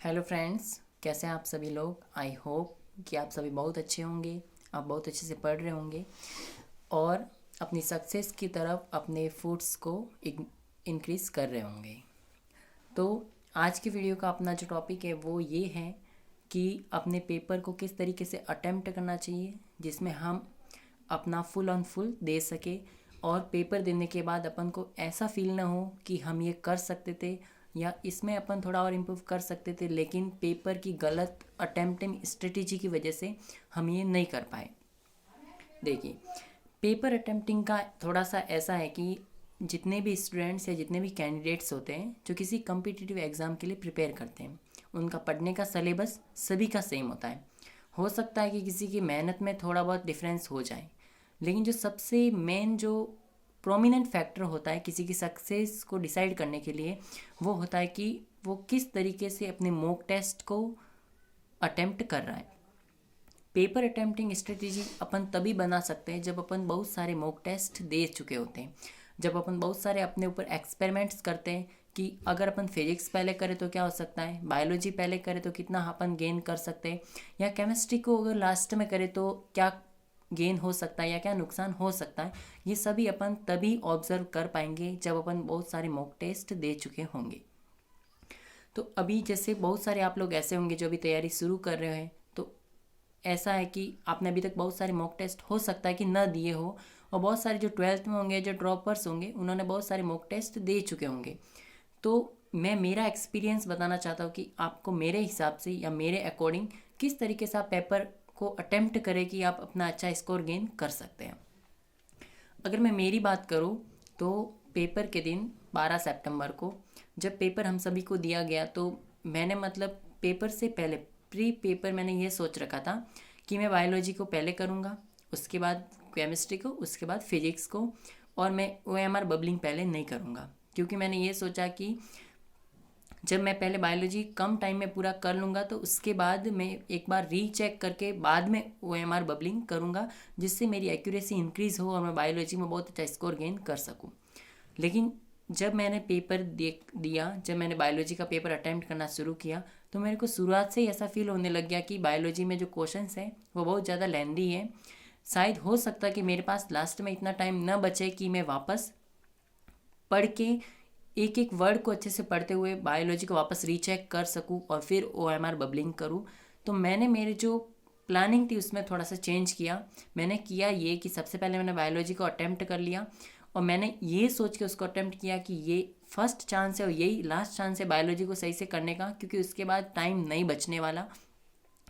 Hello friends, कैसे हैं आप सभी लोग। आई होप कि आप सभी बहुत अच्छे होंगे। आप बहुत अच्छे से पढ़ रहे होंगे और अपनी सक्सेस की तरफ अपने एफर्ट्स को इंक्रीज़ कर रहे होंगे। तो आज की वीडियो का अपना जो टॉपिक है वो ये है कि अपने पेपर को किस तरीके से अटेम्प्ट करना चाहिए जिसमें हम अपना फुल ऑन फुल दे सके और पेपर देने के बाद अपन को ऐसा फील ना हो कि हम ये कर सकते थे या इसमें अपन थोड़ा और इम्प्रूव कर सकते थे, लेकिन पेपर की गलत अटेम्प्टिंग स्ट्रेटेजी की वजह से हम ये नहीं कर पाए। देखिए, पेपर अटेम्प्टिंग का थोड़ा सा ऐसा है कि जितने भी स्टूडेंट्स या जितने भी कैंडिडेट्स होते हैं जो किसी कम्पिटिटिव एग्ज़ाम के लिए प्रिपेयर करते हैं, उनका पढ़ने का सिलेबस सभी का सेम होता है। हो सकता है कि किसी की मेहनत में थोड़ा बहुत डिफरेंस हो जाए, लेकिन जो सबसे मेन जो प्रोमिनेंट फैक्टर होता है किसी की सक्सेस को डिसाइड करने के लिए, वो होता है कि वो किस तरीके से अपने मॉक टेस्ट को अटेम्प्ट कर रहा है। पेपर अटेम्प्टिंग स्ट्रेटेजी अपन तभी बना सकते हैं जब अपन बहुत सारे मॉक टेस्ट दे चुके होते हैं, जब अपन बहुत सारे अपने ऊपर एक्सपेरिमेंट्स करते हैं कि अगर अपन फिजिक्स पहले करें तो क्या हो सकता है, बायोलॉजी पहले करें तो कितना अपन गेन कर सकते हैं, या केमिस्ट्री को अगर लास्ट में करें तो क्या गेन हो सकता है या क्या नुकसान हो सकता है। ये सभी अपन तभी ऑब्जर्व कर पाएंगे जब अपन बहुत सारे मॉक टेस्ट दे चुके होंगे। तो अभी जैसे बहुत सारे आप लोग ऐसे होंगे जो अभी तैयारी शुरू कर रहे हैं, तो ऐसा है कि आपने अभी तक बहुत सारे मॉक टेस्ट हो सकता है कि ना दिए हो, और बहुत सारे जो ट्वेल्थ में होंगे, जो ड्रॉपर्स होंगे, उन्होंने बहुत सारे मॉक टेस्ट दे चुके होंगे। तो मैं मेरा एक्सपीरियंस बताना चाहता हूँ कि आपको मेरे हिसाब से या मेरे अकॉर्डिंग किस तरीके से आप पेपर को अटेम्प्ट करें कि आप अपना अच्छा स्कोर गेन कर सकते हैं। अगर मैं मेरी बात करूँ तो पेपर के दिन 12 सितंबर को जब पेपर हम सभी को दिया गया, तो मैंने मतलब पेपर से पहले प्री पेपर मैंने ये सोच रखा था कि मैं बायोलॉजी को पहले करूँगा, उसके बाद केमिस्ट्री को, उसके बाद फिजिक्स को, और मैं OMR बबलिंग पहले नहीं करूँगा, क्योंकि मैंने ये सोचा कि जब मैं पहले बायोलॉजी कम टाइम में पूरा कर लूँगा तो उसके बाद मैं एक बार रीचेक करके बाद में OMR बबलिंग करूँगा, जिससे मेरी एक्यूरेसी इंक्रीज़ हो और मैं बायोलॉजी में बहुत अच्छा स्कोर गेन कर सकूँ। लेकिन जब मैंने पेपर दिया, जब मैंने बायोलॉजी का पेपर अटैम्प्ट करना शुरू किया, तो मेरे को शुरुआत से ही ऐसा फील होने लग गया कि बायोलॉजी में जो क्वेश्चंस हैं वो बहुत ज़्यादा लेंदी है। शायद हो सकता है कि मेरे पास लास्ट में इतना टाइम न बचे कि मैं वापस पढ़ के एक एक वर्ड को अच्छे से पढ़ते हुए बायोलॉजी को वापस रीचेक कर सकूं और फिर OMR बबलिंग करूं। तो मैंने मेरे जो प्लानिंग थी उसमें थोड़ा सा चेंज किया। मैंने किया ये कि सबसे पहले मैंने बायोलॉजी को अटेम्प्ट कर लिया, और मैंने ये सोच के उसको अटेम्प्ट किया कि ये फर्स्ट चांस है और यही लास्ट चांस है बायोलॉजी को सही से करने का, क्योंकि उसके बाद टाइम नहीं बचने वाला।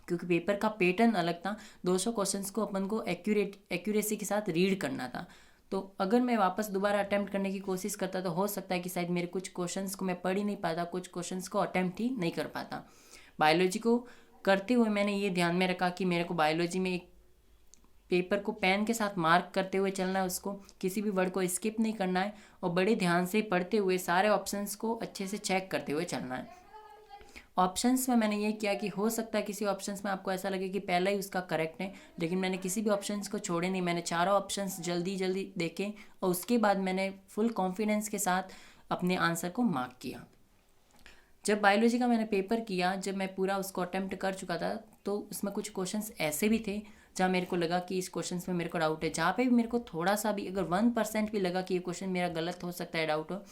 क्योंकि पेपर का पैटर्न अलग था, 200 क्वेश्चंस को अपन को एक्यूरेसी के साथ रीड करना था। तो अगर मैं वापस दोबारा अटेम्प्ट करने की कोशिश करता तो हो सकता है कि शायद मेरे कुछ क्वेश्चंस को मैं पढ़ ही नहीं पाता, कुछ क्वेश्चंस को अटेम्प्ट ही नहीं कर पाता। बायोलॉजी को करते हुए मैंने ये ध्यान में रखा कि मेरे को बायोलॉजी में एक पेपर को पेन के साथ मार्क करते हुए चलना है, उसको किसी भी वर्ड को स्किप नहीं करना है, और बड़े ध्यान से पढ़ते हुए सारे ऑप्शंस को अच्छे से चेक करते हुए चलना है। ऑप्शंस में मैंने ये किया कि हो सकता है किसी ऑप्शंस में आपको ऐसा लगे कि पहला ही उसका करेक्ट है, लेकिन मैंने किसी भी ऑप्शंस को छोड़े नहीं। मैंने चारों ऑप्शंस जल्दी जल्दी देखे और उसके बाद मैंने फुल कॉन्फिडेंस के साथ अपने आंसर को मार्क किया। जब बायोलॉजी का मैंने पेपर किया, जब मैं पूरा उसको अटेम्प्ट कर चुका था, तो उसमें कुछ क्वेश्चंस ऐसे भी थे जहाँ मेरे को लगा कि इस क्वेश्चन में मेरे को डाउट है। जहाँ पे भी मेरे को थोड़ा सा भी अगर 1% भी लगा कि ये क्वेश्चन मेरा गलत हो सकता है, डाउट हो,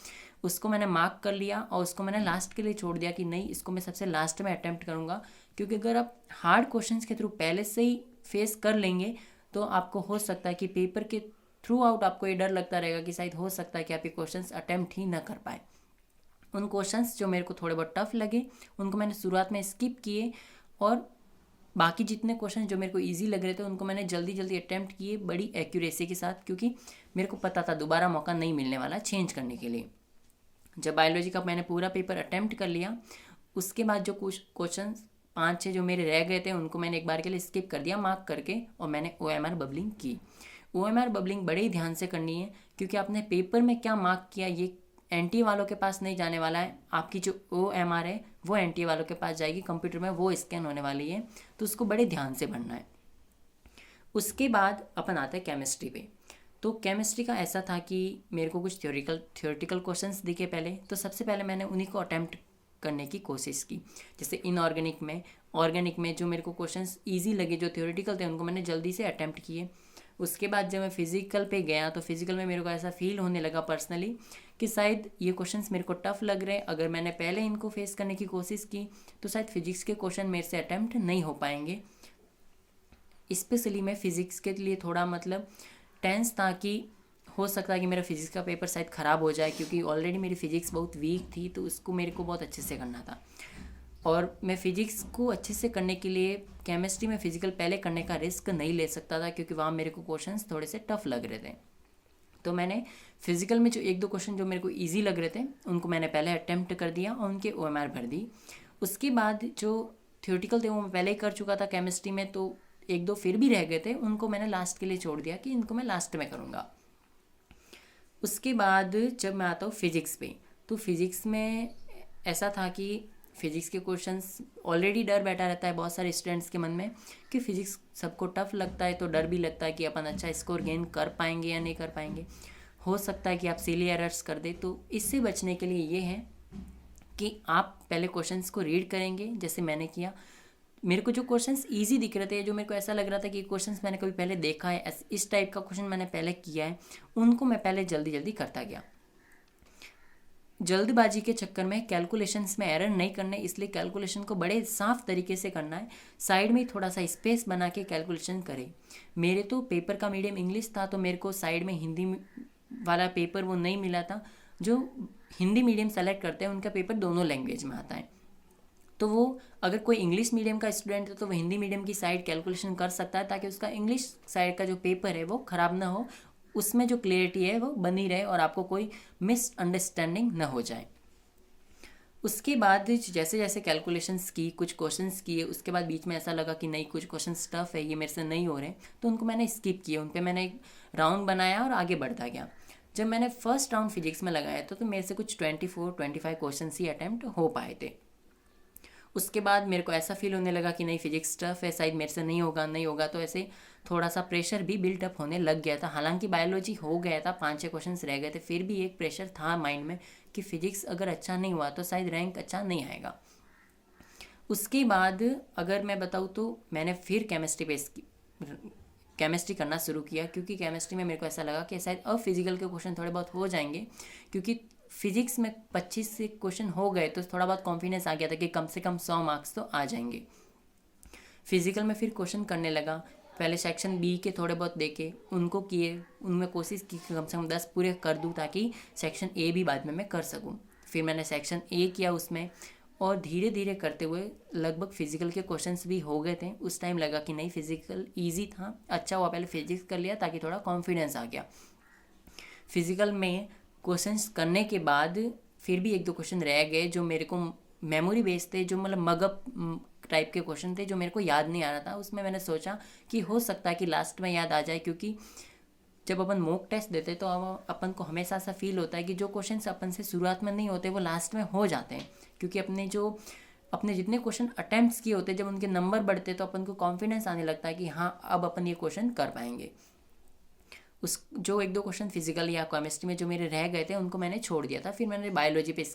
उसको मैंने मार्क कर लिया और उसको मैंने लास्ट के लिए छोड़ दिया कि नहीं, इसको मैं सबसे लास्ट में अटैम्प्ट करूँगा। क्योंकि अगर आप हार्ड क्वेश्चन के थ्रू पहले से ही फेस कर लेंगे तो आपको हो सकता है कि पेपर के थ्रू आउट आपको ये डर लगता रहेगा कि शायद हो सकता है कि आप ये क्वेश्चन अटैम्प्ट ही ना कर पाए। उन क्वेश्चंस जो मेरे को थोड़े बहुत टफ लगे उनको मैंने शुरुआत में स्किप किए, और बाकी जितने क्वेश्चन जो मेरे को इजी लग रहे थे उनको मैंने जल्दी जल्दी अटेम्प्ट किए बड़ी एक्यूरेसी के साथ, क्योंकि मेरे को पता था दोबारा मौका नहीं मिलने वाला चेंज करने के लिए। जब बायोलॉजी का मैंने पूरा पेपर अटेम्प्ट कर लिया, उसके बाद जो कुछ क्वेश्चन 5-6 जो मेरे रह गए थे उनको मैंने एक बार के लिए स्किप कर दिया मार्क करके, और मैंने OMR बबलिंग की। OMR बबलिंग बड़े ही ध्यान से करनी है, क्योंकि आपने पेपर में क्या मार्क किया ये एनटी वालों के पास नहीं जाने वाला है। आपकी जो OMR है वो एनटी वालों के पास जाएगी, कंप्यूटर में वो स्कैन होने वाली है, तो उसको बड़े ध्यान से भरना है। उसके बाद अपन आते हैं केमिस्ट्री पे। तो केमिस्ट्री का ऐसा था कि मेरे को कुछ थ्योरेटिकल क्वेश्चंस दिखे पहले, तो सबसे पहले मैंने उन्हीं को अटैम्प्ट करने की कोशिश की। जैसे इनऑर्गेनिक में, ऑर्गेनिक में जो मेरे को क्वेश्चंस इजी लगे, जो थ्योरेटिकल थे, उनको मैंने जल्दी से अटैम्प्ट किए। उसके बाद जब मैं फिजिकल पे गया तो फिजिकल में मेरे को ऐसा फील होने लगा पर्सनली कि शायद ये क्वेश्चंस मेरे को टफ लग रहे हैं। अगर मैंने पहले इनको फेस करने की कोशिश की तो शायद फिजिक्स के क्वेश्चन मेरे से अटैम्प्ट नहीं हो पाएंगे। स्पेशली मैं फिजिक्स के लिए थोड़ा मतलब टेंस था कि हो सकता है कि मेरा फिजिक्स का पेपर शायद ख़राब हो जाए, क्योंकि ऑलरेडी मेरी फिजिक्स बहुत वीक थी, तो उसको मेरे को बहुत अच्छे से करना था। और मैं फिजिक्स को अच्छे से करने के लिए केमिस्ट्री में फिजिकल पहले करने का रिस्क नहीं ले सकता था, क्योंकि वहाँ मेरे को क्वेश्चंस थोड़े से टफ लग रहे थे। तो मैंने फिजिकल में जो 1-2 क्वेश्चन जो मेरे को इजी लग रहे थे उनको मैंने पहले अटैम्प्ट कर दिया और उनके OMR भर दी। उसके बाद जो थ्योरेटिकल थे वो मैं पहले ही कर चुका था केमिस्ट्री में, तो 1-2 फिर भी रह गए थे, उनको मैंने लास्ट के लिए छोड़ दिया कि इनको मैं लास्ट में करूँगा। उसके बाद जब मैं आता हूँ फिजिक्स पे, तो फिजिक्स में ऐसा था कि फिजिक्स के क्वेश्चंस ऑलरेडी डर बैठा रहता है बहुत सारे स्टूडेंट्स के मन में कि फिजिक्स सबको टफ लगता है, तो डर भी लगता है कि अपन अच्छा स्कोर गेन कर पाएंगे या नहीं कर पाएंगे। हो सकता है कि आप सिली एरर्स कर दे। तो इससे बचने के लिए ये है कि आप पहले क्वेश्चंस को रीड करेंगे, जैसे मैंने किया। मेरे को जो क्वेश्चंस इजी दिख रहे थे, जो मेरे को ऐसा लग रहा था कि क्वेश्चंस मैंने कभी पहले देखा है, इस टाइप का क्वेश्चन मैंने पहले किया है, उनको मैं पहले जल्दी जल्दी करता गया। जल्दबाजी के चक्कर में कैलकुलेशंस में एरर नहीं करना है, इसलिए कैलकुलेशन को बड़े साफ तरीके से करना है। साइड में थोड़ा सा स्पेस बना के कैलकुलेशन करें। मेरे तो पेपर का मीडियम इंग्लिश था, तो मेरे को साइड में हिंदी वाला पेपर वो नहीं मिला था। जो हिंदी मीडियम सेलेक्ट करते हैं उनका पेपर दोनों लैंग्वेज में आता है, तो वो अगर कोई इंग्लिश मीडियम का स्टूडेंट है तो वो हिंदी मीडियम की साइड कैलकुलेशन कर सकता है, ताकि उसका इंग्लिश साइड का जो पेपर है वो ख़राब ना हो, उसमें जो क्लियरिटी है वो बनी रहे और आपको कोई मिसअंडरस्टैंडिंग ना हो जाए। उसके बाद जैसे जैसे कैलकुलेशंस की, कुछ क्वेश्चंस किए, उसके बाद बीच में ऐसा लगा कि नहीं कुछ क्वेश्चंस टफ है, ये मेरे से नहीं हो रहे, तो उनको मैंने स्किप किए। उन पर मैंने एक राउंड बनाया और आगे बढ़ता गया। जब मैंने फर्स्ट राउंड फिजिक्स में लगाया तो मेरे से कुछ 24-25 क्वेश्चन ही अटैम्प्ट हो पाए थे। उसके बाद मेरे को ऐसा फील होने लगा कि नहीं फिजिक्स टफ है, शायद मेरे से नहीं होगा, तो ऐसे थोड़ा सा प्रेशर भी बिल्टअप होने लग गया था। हालांकि बायोलॉजी हो गया था, 5-6 क्वेश्चन रह गए थे, फिर भी एक प्रेशर था माइंड में कि फिजिक्स अगर अच्छा नहीं हुआ तो शायद रैंक अच्छा नहीं आएगा। उसके बाद अगर मैं बताऊँ तो मैंने फिर केमिस्ट्री करना शुरू किया, क्योंकि केमिस्ट्री में मेरे को ऐसा लगा कि शायद अब फिजिकल के क्वेश्चन थोड़े बहुत हो जाएंगे, क्योंकि फिजिक्स में 25 से क्वेश्चन हो गए तो थोड़ा बहुत कॉन्फिडेंस आ गया था कि कम से कम 100 मार्क्स तो आ जाएंगे। फिजिकल में फिर क्वेश्चन करने लगा। पहले सेक्शन बी के थोड़े बहुत देखे, उनको किए, उनमें कोशिश की कि कम से कम 10 पूरे कर दूँ ताकि सेक्शन ए भी बाद में मैं कर सकूँ। फिर मैंने सेक्शन ए किया उसमें, और धीरे धीरे करते हुए लगभग फिजिकल के क्वेश्चंस भी हो गए थे। उस टाइम लगा कि नहीं फिजिकल ईजी था, अच्छा हुआ पहले फिजिक्स कर लिया ताकि थोड़ा कॉन्फिडेंस आ गया। फिजिकल में क्वेश्चंस करने के बाद फिर भी 1-2 क्वेश्चन रह गए जो मेरे को मेमोरी बेस्ड थे, जो मतलब मगअप टाइप के क्वेश्चन थे, जो मेरे को याद नहीं आ रहा था। उसमें मैंने सोचा कि हो सकता है कि लास्ट में याद आ जाए, क्योंकि जब अपन मॉक टेस्ट देते तो अपन को हमेशा ऐसा फील होता है कि जो क्वेश्चंस अपन से शुरुआत में नहीं होते वो लास्ट में हो जाते हैं, क्योंकि अपने जितने क्वेश्चन अटेम्प्ट्स किए होते हैं जब उनके नंबर बढ़ते तो अपन को कॉन्फिडेंस आने लगता है कि हाँ अब अपन ये क्वेश्चन कर पाएंगे। उस जो 1-2 क्वेश्चन फिजिकल या केमिस्ट्री में जो मेरे रह गए थे उनको मैंने छोड़ दिया था। फिर मैंने बायोलॉजी पे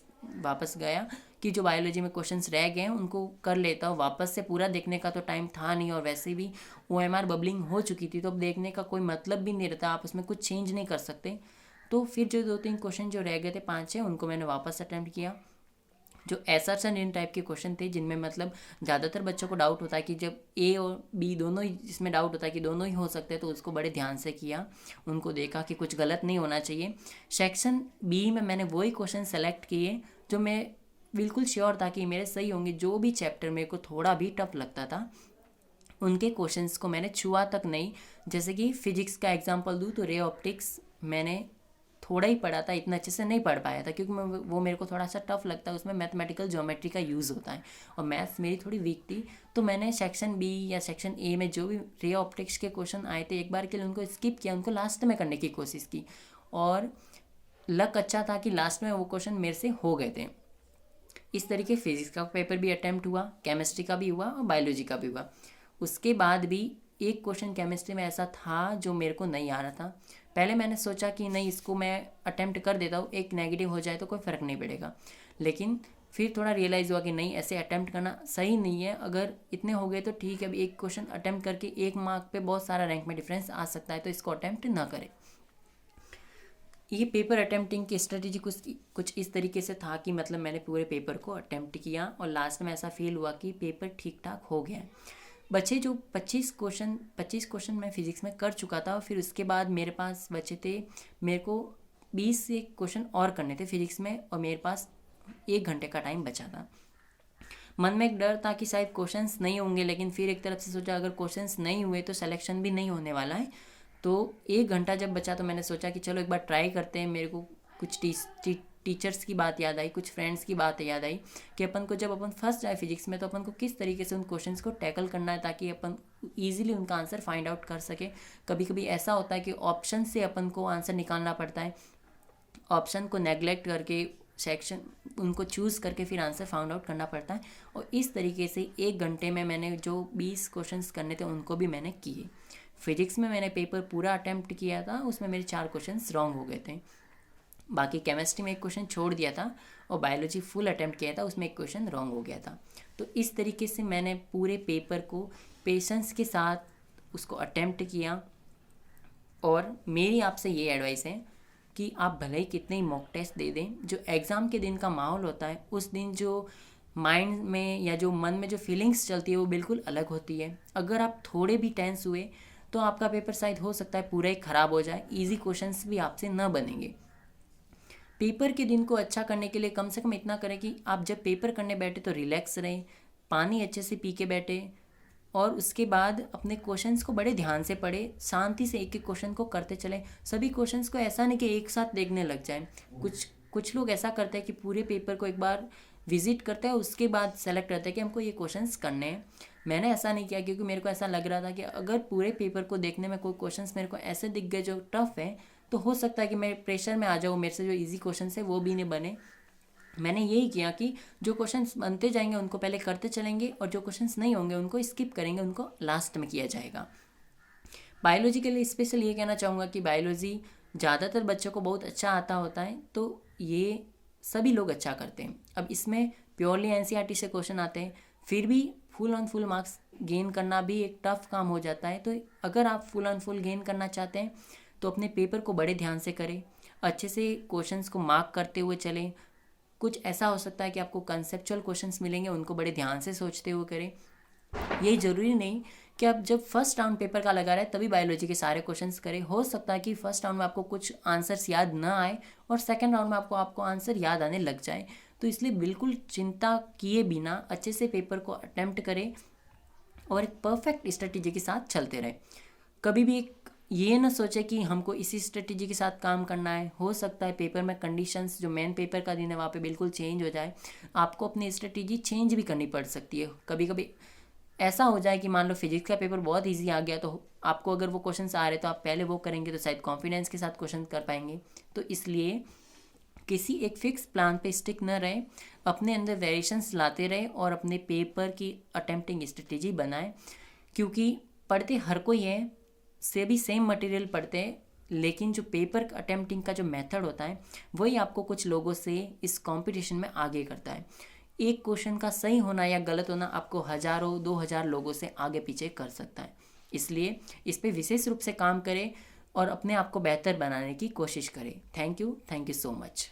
वापस गया कि जो बायोलॉजी में क्वेश्चंस रह गए हैं उनको कर लेता हूँ। वापस से पूरा देखने का तो टाइम था नहीं, और वैसे भी OMR बबलिंग हो चुकी थी, तो अब देखने का कोई मतलब भी नहीं रहता, आप उसमें कुछ चेंज नहीं कर सकते। तो फिर जो 2-3 क्वेश्चन जो रह गए थे 5-6 उनको मैंने वापस अटैम्प्ट किया। जो एसर्शन टाइप के क्वेश्चन थे जिनमें मतलब ज़्यादातर बच्चों को डाउट होता है कि जब ए और बी दोनों ही, जिसमें डाउट होता है कि दोनों ही हो सकते हैं, तो उसको बड़े ध्यान से किया, उनको देखा कि कुछ गलत नहीं होना चाहिए। सेक्शन बी में मैंने वही क्वेश्चन सेलेक्ट किए जो मैं बिल्कुल श्योर था कि मेरे सही होंगे। जो भी चैप्टर मेरे को थोड़ा भी टफ लगता था उनके क्वेश्चंस को मैंने छुआ तक नहीं। जैसे कि फिजिक्स का एग्जांपल दूँ तो रे ऑप्टिक्स मैंने थोड़ा ही पढ़ा था, इतना अच्छे से नहीं पढ़ पाया था, क्योंकि वो मेरे को थोड़ा सा टफ लगता है, उसमें मैथमेटिकल ज्योमेट्री का यूज़ होता है और मैथ्स मेरी थोड़ी वीक थी। तो मैंने सेक्शन बी या सेक्शन ए में जो भी रे ऑप्टिक्स के क्वेश्चन आए थे एक बार के लिए उनको स्किप किया, उनको लास्ट में करने की कोशिश की, और लक अच्छा था कि लास्ट में वो क्वेश्चन मेरे से हो गए थे। इस तरीके फिजिक्स का पेपर भी अटैम्प्ट हुआ, केमिस्ट्री का भी हुआ और बायोलॉजी का भी हुआ। उसके बाद भी एक क्वेश्चन केमिस्ट्री में ऐसा था जो मेरे को नहीं आ रहा था। पहले मैंने सोचा कि नहीं इसको मैं अटेम्प्ट कर देता हूँ, एक नेगेटिव हो जाए तो कोई फ़र्क नहीं पड़ेगा, लेकिन फिर थोड़ा रियलाइज़ हुआ कि नहीं, ऐसे अटैम्प्ट करना सही नहीं है। अगर इतने हो गए तो ठीक है, अभी एक क्वेश्चन अटैम्प्ट करके 1 मार्क पे बहुत सारा रैंक में डिफरेंस आ सकता है, तो इसको अटैम्प्ट ना करें। ये पेपर अटैम्प्टिंग की स्ट्रेटेजी कुछ इस तरीके से था कि मतलब मैंने पूरे पेपर को अटैम्प्ट किया और लास्ट में ऐसा फील हुआ कि पेपर ठीक ठाक हो गया है। बचे जो 25 क्वेश्चन मैं फिज़िक्स में कर चुका था, और फिर उसके बाद मेरे पास बचे थे, मेरे को 20 से क्वेश्चन और करने थे फिज़िक्स में, और मेरे पास 1 घंटे का टाइम बचा था। मन में एक डर था कि शायद क्वेश्चंस नहीं होंगे, लेकिन फिर एक तरफ से सोचा अगर क्वेश्चंस नहीं हुए तो सिलेक्शन भी नहीं होने वाला है। तो 1 घंटा जब बचा तो मैंने सोचा कि चलो एक बार ट्राई करते हैं। मेरे को कुछ टीचर्स की बात याद आई, कुछ फ्रेंड्स की बात याद आई कि अपन को जब अपन फंस जाए फिजिक्स में तो अपन को किस तरीके से उन क्वेश्चंस को टैकल करना है, ताकि अपन ईजिली उनका आंसर फाइंड आउट कर सके। कभी कभी ऐसा होता है कि ऑप्शन से अपन को आंसर निकालना पड़ता है, ऑप्शन को नेग्लेक्ट करके सेक्शन उनको चूज़ करके फिर आंसर फाउंड आउट करना पड़ता है। और इस तरीके से 1 घंटे में मैंने जो 20 क्वेश्चंस करने थे उनको भी मैंने किए। फिजिक्स में मैंने पेपर पूरा अटैम्प्ट किया था, उसमें मेरे 4 क्वेश्चंस रॉन्ग हो गए थे। बाकी केमिस्ट्री में 1 क्वेश्चन छोड़ दिया था, और बायोलॉजी फुल अटैम्प्ट किया था, उसमें 1 क्वेश्चन रॉन्ग हो गया था। तो इस तरीके से मैंने पूरे पेपर को पेशेंस के साथ उसको अटैम्प्ट किया। और मेरी आपसे ये एडवाइस है कि आप भले ही कितने ही मॉक टेस्ट दे दें, जो एग्ज़ाम के दिन का माहौल होता है उस दिन जो माइंड में या जो मन में जो फीलिंग्स चलती है वो बिल्कुल अलग होती है। अगर आप थोड़े भी टेंस हुए तो आपका पेपर शायद हो सकता है पूरा ही ख़राब हो जाए, इजी क्वेश्चंस भी आपसे न बनेंगे। पेपर के दिन को अच्छा करने के लिए कम से कम इतना करें कि आप जब पेपर करने बैठे तो रिलैक्स रहें, पानी अच्छे से पी के बैठे, और उसके बाद अपने क्वेश्चंस को बड़े ध्यान से पढ़े, शांति से एक एक क्वेश्चन को करते चलें। सभी क्वेश्चंस को ऐसा नहीं कि एक साथ देखने लग जाए। कुछ लोग ऐसा करते हैं कि पूरे पेपर को एक बार विजिट करते हैं, उसके बाद सेलेक्ट करते हैं कि हमको ये क्वेश्चंस करने हैं। मैंने ऐसा नहीं किया, क्योंकि मेरे को ऐसा लग रहा था कि अगर पूरे पेपर को देखने में कोई क्वेश्चंस मेरे को ऐसे दिख गए जो टफ है, तो हो सकता है कि मैं प्रेशर में आ जाऊँ, मेरे से जो ईजी क्वेश्चन है वो भी नहीं बने। मैंने यही किया कि जो क्वेश्चंस बनते जाएंगे उनको पहले करते चलेंगे, और जो क्वेश्चंस नहीं होंगे उनको स्किप करेंगे, उनको लास्ट में किया जाएगा। बायोलॉजी के लिए स्पेशल ये कहना चाहूँगा कि बायोलॉजी ज़्यादातर बच्चों को बहुत अच्छा आता होता है, तो ये सभी लोग अच्छा करते हैं। अब इसमें प्योरली एनसीईआरटी से क्वेश्चन आते हैं, फिर भी full on full marks gain करना भी एक टफ काम हो जाता है। तो अगर आप फुल ऑन फुल गेन करना चाहते हैं तो अपने पेपर को बड़े ध्यान से करें, अच्छे से क्वेश्चंस को मार्क करते हुए चलें। कुछ ऐसा हो सकता है कि आपको कंसेप्चुअल क्वेश्चंस मिलेंगे, उनको बड़े ध्यान से सोचते हुए करें। ये ज़रूरी नहीं कि आप जब फर्स्ट राउंड पेपर का लगा रहे हैं तभी बायोलॉजी के सारे क्वेश्चंस करें। हो सकता है कि फर्स्ट राउंड में आपको कुछ आंसर्स याद ना आए और सेकंड राउंड में आपको आंसर याद आने लग जाए। तो इसलिए बिल्कुल चिंता किए बिना अच्छे से पेपर को अटैम्प्ट करें और एक परफेक्ट स्ट्रेटेजी के साथ चलते रहें। कभी भी ये ना सोचे कि हमको इसी स्ट्रेटेजी के साथ काम करना है। हो सकता है पेपर में कंडीशंस जो मेन पेपर का दिन है वहाँ पे बिल्कुल चेंज हो जाए, आपको अपनी स्ट्रेटेजी चेंज भी करनी पड़ सकती है। कभी कभी ऐसा हो जाए कि मान लो फिजिक्स का पेपर बहुत इजी आ गया, तो आपको अगर वो क्वेश्चंस आ रहे तो आप पहले वो करेंगे तो शायद कॉन्फिडेंस के साथ क्वेश्चन कर पाएंगे। तो इसलिए किसी एक फिक्स प्लान पे स्टिक न रहे, अपने अंदर वेरिएशंस लाते रहे और अपने पेपर की अटेम्प्टिंग स्ट्रेटेजी बनाएं। क्योंकि पढ़ते हर कोई है, से भी सेम मटेरियल पढ़ते हैं, लेकिन जो पेपर अटेम्प्टिंग का जो मेथड होता है वही आपको कुछ लोगों से इस कंपटीशन में आगे करता है। एक क्वेश्चन का सही होना या गलत होना आपको हज़ारों 2000 लोगों से आगे पीछे कर सकता है। इसलिए इस पे विशेष रूप से काम करें और अपने आप को बेहतर बनाने की कोशिश करें। Thank you so much.